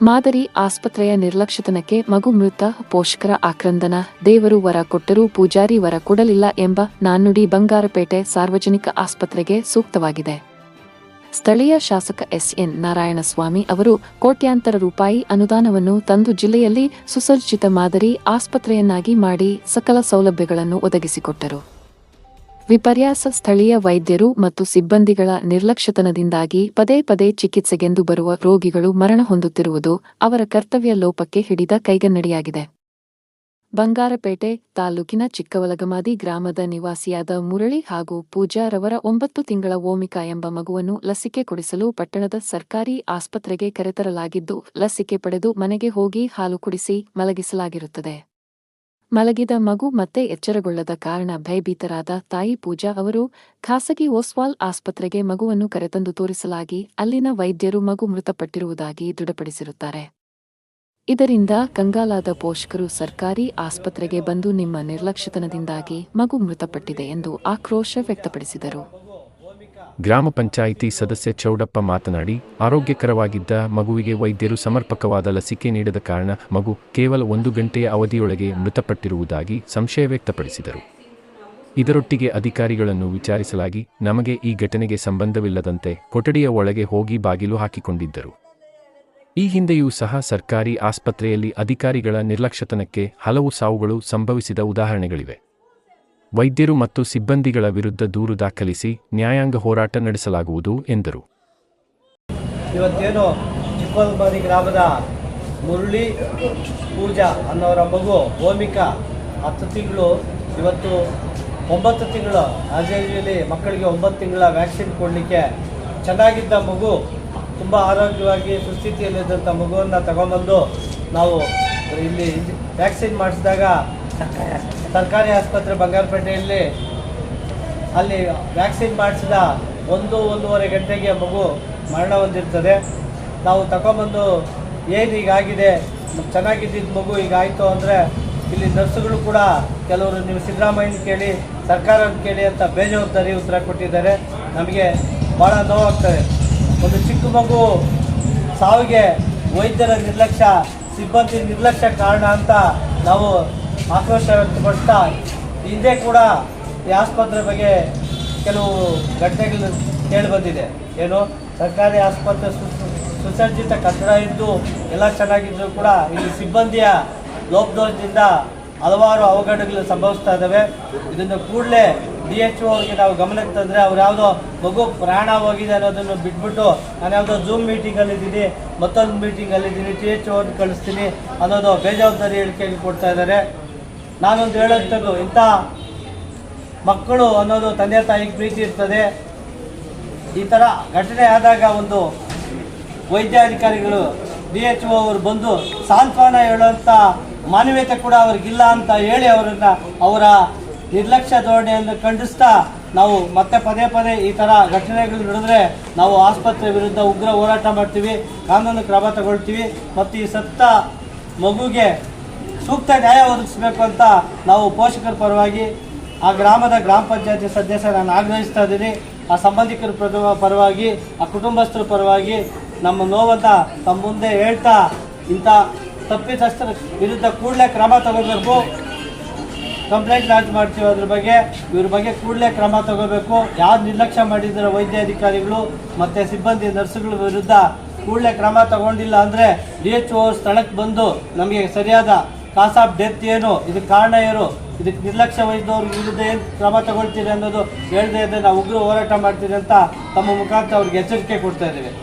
ಮಾದರಿ ಆಸ್ಪತ್ರೆಯ ನಿರ್ಲಕ್ಷ್ಯತನಕ್ಕೆ ಮಗು ಮೃತ, ಪೋಷಕರ ಆಕ್ರಂದನ. ದೇವರು ವರ ಕೊಟ್ಟರೂ ಪೂಜಾರಿ ವರ ಕೊಡಲಿಲ್ಲ ಎಂಬ ನಾಣ್ಣುಡಿ ಬಂಗಾರಪೇಟೆ ಸಾರ್ವಜನಿಕ ಆಸ್ಪತ್ರೆಗೆ ಸೂಕ್ತವಾಗಿದೆ. ಸ್ಥಳೀಯ ಶಾಸಕ ಎಸ್.ಎನ್. ನಾರಾಯಣಸ್ವಾಮಿ ಅವರು ಕೋಟ್ಯಾಂತರ ರೂಪಾಯಿ ಅನುದಾನವನ್ನು ತಂದು ಜಿಲ್ಲೆಯಲ್ಲಿ ಸುಸಜ್ಜಿತ ಮಾದರಿ ಆಸ್ಪತ್ರೆಯನ್ನಾಗಿ ಮಾಡಿ ಸಕಲ ಸೌಲಭ್ಯಗಳನ್ನು ಒದಗಿಸಿಕೊಟ್ಟರು. ವಿಪರ್ಯಾಸ ಸ್ಥಳೀಯ ವೈದ್ಯರು ಮತ್ತು ಸಿಬ್ಬಂದಿಗಳ ನಿರ್ಲಕ್ಷ್ಯತನದಿಂದಾಗಿ ಪದೇ ಪದೇ ಚಿಕಿತ್ಸೆಗೆಂದು ಬರುವ ರೋಗಿಗಳು ಮರಣ ಹೊಂದುತ್ತಿರುವುದು ಅವರ ಕರ್ತವ್ಯ ಲೋಪಕ್ಕೆ ಹಿಡಿದ ಕೈಗನ್ನಡಿಯಾಗಿದೆ. ಬಂಗಾರಪೇಟೆ ತಾಲೂಕಿನ ಚಿಕ್ಕವಲಗಮಾದಿ ಗ್ರಾಮದ ನಿವಾಸಿಯಾದ ಮುರಳಿ ಹಾಗೂ ಪೂಜಾ ರವರ 9 ತಿಂಗಳ ಓಮಿಕಾ ಎಂಬ ಮಗುವನ್ನು ಲಸಿಕೆ ಕೊಡಿಸಲು ಪಟ್ಟಣದ ಸರ್ಕಾರಿ ಆಸ್ಪತ್ರೆಗೆ ಕರೆತರಲಾಗಿದ್ದು, ಲಸಿಕೆ ಪಡೆದು ಮನೆಗೆ ಹೋಗಿ ಹಾಲು ಕುಡಿಸಿ ಮಲಗಿಸಲಾಗಿರುತ್ತದೆ. ಮಲಗಿದ ಮಗು ಮತ್ತೆ ಎಚ್ಚರಗೊಳ್ಳದ ಕಾರಣ ಭಯಭೀತರಾದ ತಾಯಿ ಪೂಜಾ ಅವರು ಖಾಸಗಿ ಓಸ್ವಾಲ್ ಆಸ್ಪತ್ರೆಗೆ ಮಗುವನ್ನು ಕರೆತಂದು ತೋರಿಸಲಾಗಿ ಅಲ್ಲಿನ ವೈದ್ಯರು ಮಗು ಮೃತಪಟ್ಟಿರುವುದಾಗಿ ದೃಢಪಡಿಸಿರುತ್ತಾರೆ. ಇದರಿಂದ ಕಂಗಾಲಾದ ಪೋಷಕರು ಸರ್ಕಾರಿ ಆಸ್ಪತ್ರೆಗೆ ಬಂದು ನಿಮ್ಮ ನಿರ್ಲಕ್ಷ್ಯತನದಿಂದಾಗಿ ಮಗು ಮೃತಪಟ್ಟಿದೆ ಎಂದು ಆಕ್ರೋಶ ವ್ಯಕ್ತಪಡಿಸಿದರು. ಗ್ರಾಮ ಪಂಚಾಯಿತಿ ಸದಸ್ಯ ಚೌಡಪ್ಪ ಮಾತನಾಡಿ, ಆರೋಗ್ಯಕರವಾಗಿದ್ದ ಮಗುವಿಗೆ ವೈದ್ಯರು ಸಮರ್ಪಕವಾದ ಲಸಿಕೆ ನೀಡದ ಕಾರಣ ಮಗು ಕೇವಲ 1 ಗಂಟೆಯ ಅವಧಿಯೊಳಗೆ ಮೃತಪಟ್ಟಿರುವುದಾಗಿ ಸಂಶಯ ವ್ಯಕ್ತಪಡಿಸಿದರು. ಇದರೊಟ್ಟಿಗೆ ಅಧಿಕಾರಿಗಳನ್ನು ವಿಚಾರಿಸಲಾಗಿ ನಮಗೆ ಈ ಘಟನೆಗೆ ಸಂಬಂಧವಿಲ್ಲದಂತೆ ಕೊಠಡಿಯ ಒಳಗೆ ಹೋಗಿ ಬಾಗಿಲು ಹಾಕಿಕೊಂಡಿದ್ದರು. ಈ ಹಿಂದೆಯೂ ಸಹ ಸರ್ಕಾರಿ ಆಸ್ಪತ್ರೆಯಲ್ಲಿ ಅಧಿಕಾರಿಗಳ ನಿರ್ಲಕ್ಷ್ಯತನಕ್ಕೆ ಹಲವು ಸಾವುಗಳು ಸಂಭವಿಸಿದ ಉದಾಹರಣೆಗಳಿವೆ. ವೈದ್ಯರು ಮತ್ತು ಸಿಬ್ಬಂದಿಗಳ ವಿರುದ್ಧ ದೂರು ದಾಖಲಿಸಿ ನ್ಯಾಯಾಂಗ ಹೋರಾಟ ನಡೆಸಲಾಗುವುದು ಎಂದರು. ಇವತ್ತೇನು ಚಿಕ್ಕವಲಗಮಾದಿ ಗ್ರಾಮದ ಮುರಳಿ ಪೂಜಾ ಅನ್ನೋರ ಮಗು ಓಮಿಕಾ 10 ತಿಂಗಳು, ಇವತ್ತು 9 ತಿಂಗಳು. ರಾಜ್ಯದಲ್ಲಿ ಮಕ್ಕಳಿಗೆ 9 ತಿಂಗಳ ವ್ಯಾಕ್ಸಿನ್ ಕೊಡಲಿಕ್ಕೆ ಚೆನ್ನಾಗಿದ್ದ ಮಗು, ತುಂಬ ಆರೋಗ್ಯವಾಗಿ ಸುಸ್ಥಿತಿಯಲ್ಲಿದ್ದಂಥ ಮಗುವನ್ನು ತಗೊಂಬಂದು ನಾವು ಇಲ್ಲಿ ವ್ಯಾಕ್ಸಿನ್ ಮಾಡಿಸಿದಾಗ ಸರ್ಕಾರಿ ಆಸ್ಪತ್ರೆ ಬಂಗಾರಪೇಟೆಯಲ್ಲಿ ಅಲ್ಲಿ ವ್ಯಾಕ್ಸಿನ್ ಮಾಡಿಸಿದ 1-1.5 ಗಂಟೆಗೆ ಮಗು ಮರಣ ಹೊಂದಿರ್ತದೆ. ನಾವು ತಗೊಂಬಂದು ಏನು ಹೀಗಾಗಿದೆ, ಚೆನ್ನಾಗಿದ್ದಿದ್ದ ಮಗು ಹೀಗಾಯಿತು ಅಂದರೆ ಇಲ್ಲಿ ನರ್ಸುಗಳು ಕೂಡ ಕೆಲವರು ನೀವು ಸಿದ್ದರಾಮಯ್ಯನ ಕೇಳಿ, ಸರ್ಕಾರನ ಕೇಳಿ ಅಂತ ಬೇಜವಾಬ್ದಾರಿ ಉತ್ತರ ಕೊಟ್ಟಿದ್ದಾರೆ. ನಮಗೆ ಭಾಳ ನೋವಾಗ್ತದೆ. ಒಂದು ಚಿಕ್ಕ ಮಗು ಸಾವಿಗೆ ವೈದ್ಯರ ನಿರ್ಲಕ್ಷ್ಯ, ಸಿಬ್ಬಂದಿ ನಿರ್ಲಕ್ಷ್ಯ ಕಾರಣ ಅಂತ ನಾವು ಆಕ್ರೋಶ ವ್ಯಕ್ತಪಡಿಸ್ತಾ, ಹಿಂದೆ ಕೂಡ ಈ ಆಸ್ಪತ್ರೆ ಬಗ್ಗೆ ಕೆಲವು ಘಟನೆಗಳು ಕೇಳಿಬಂದಿದೆ. ಏನು, ಸರ್ಕಾರಿ ಆಸ್ಪತ್ರೆ ಸುಸಜ್ಜಿತ ಕಟ್ಟಡ ಇದ್ದು ಎಲ್ಲ ಚೆನ್ನಾಗಿದ್ದರೂ ಕೂಡ ಇಲ್ಲಿ ಸಿಬ್ಬಂದಿಯ ಲೋಪದೋಷದಿಂದ ಹಲವಾರು ಅವಘಡಗಳು ಸಂಭವಿಸ್ತಾ ಇದ್ದಾವೆ. ಇದನ್ನು ಕೂಡಲೇ DHO ಅವ್ರಿಗೆ ನಾವು ಗಮನಕ್ಕೆ ತಂದರೆ ಅವ್ರು ಯಾವುದೋ ಮಗು ಪ್ರಾಣ ಹೋಗಿದೆ ಅನ್ನೋದನ್ನು ಬಿಟ್ಬಿಟ್ಟು ನಾನು ಯಾವುದೋ ಝೂಮ್ ಮೀಟಿಂಗಲ್ಲಿದ್ದೀನಿ, ಮತ್ತೊಂದು ಮೀಟಿಂಗಲ್ಲಿದ್ದೀನಿ, THO ಅವ್ರನ್ನ ಕಳಿಸ್ತೀನಿ ಅನ್ನೋದು ಬೇಜವಾಬ್ದಾರಿ ಹೇಳಿಕೆಗೆ ಕೊಡ್ತಾ ಇದ್ದಾರೆ. ನಾನೊಂದು ಹೇಳೋಂಥದ್ದು, ಇಂಥ ಮಕ್ಕಳು ಅನ್ನೋದು ತಂದೆ ತಾಯಿಗೆ ಪ್ರೀತಿ ಇರ್ತದೆ. ಈ ಥರ ಘಟನೆ ಆದಾಗ ಒಂದು ವೈದ್ಯಾಧಿಕಾರಿಗಳು DHO ಅವರು ಬಂದು ಸಾಂತ್ವನ ಹೇಳುವಂಥ ಮಾನವೀಯತೆ ಕೂಡ ಅವ್ರಿಗಿಲ್ಲ ಅಂತ ಹೇಳಿ ಅವರ ನಿರ್ಲಕ್ಷ್ಯ ಧೋರಣೆಯನ್ನು ಖಂಡಿಸ್ತಾ ನಾವು ಮತ್ತೆ ಪದೇ ಪದೇ ಈ ಥರ ಘಟನೆಗಳು ನಡೆದರೆ ನಾವು ಆಸ್ಪತ್ರೆ ವಿರುದ್ಧ ಉಗ್ರ ಹೋರಾಟ ಮಾಡ್ತೀವಿ, ಕಾನೂನು ಕ್ರಮ ತಗೊಳ್ತೀವಿ ಮತ್ತು ಈ ಸತ್ತ ಮಗುಗೆ ಸೂಕ್ತ ನ್ಯಾಯ ಒದಗಿಸಬೇಕು ಅಂತ ನಾವು ಪೋಷಕರ ಪರವಾಗಿ, ಆ ಗ್ರಾಮದ ಗ್ರಾಮ ಪಂಚಾಯತಿ ಸದಸ್ಯ ನಾನು ಆಗ್ರಹಿಸ್ತಾ ಇದ್ದೀನಿ. ಆ ಸಂಬಂಧಿಕರ ಪರವಾಗಿ, ಆ ಕುಟುಂಬಸ್ಥರ ಪರವಾಗಿ ನಮ್ಮ ನೋವನ್ನು ತಮ್ಮ ಮುಂದೆ ಹೇಳ್ತಾ, ಇಂಥ ತಪ್ಪಿತಸ್ಥರ ವಿರುದ್ಧ ಕೂಡಲೇ ಕ್ರಮ ತಗೋಬೇಕು. ಕಂಪ್ಲೇಂಟ್ ಲಾಂಚ್ ಮಾಡ್ತೀವಿ ಇವ್ರ ಬಗ್ಗೆ ಕೂಡಲೇ ಕ್ರಮ ತಗೋಬೇಕು. ಯಾರು ನಿರ್ಲಕ್ಷ್ಯ ಮಾಡಿದ್ದಾರೆ ವೈದ್ಯಾಧಿಕಾರಿಗಳು ಮತ್ತು ಸಿಬ್ಬಂದಿ ನರ್ಸುಗಳ ವಿರುದ್ಧ ಕೂಡಲೇ ಕ್ರಮ ತಗೊಂಡಿಲ್ಲ ಅಂದರೆ DHO ಸ್ಥಳಕ್ಕೆ ಬಂದು ನಮಗೆ ಸರಿಯಾದ ಕಾಸ್ ಆಫ್ ಡೆತ್ ಏನು, ಇದಕ್ಕೆ ಕಾರಣ ಏನು, ಇದಕ್ಕೆ ನಿರ್ಲಕ್ಷ್ಯ ವಹಿಸಿದವ್ರ ವಿರುದ್ಧ ಏನು ಕ್ರಮ ತಗೊಳ್ತೀರಿ ಅನ್ನೋದು ಹೇಳದೇ ಇದ್ದರೆ ನಾವು ಉಗ್ರ ಹೋರಾಟ ಮಾಡ್ತೀರಿ ಅಂತ ತಮ್ಮ ಮುಖಾಂತರ ಅವ್ರಿಗೆ ಎಚ್ಚರಿಕೆ ಕೊಡ್ತಾ ಇದ್ದೀವಿ.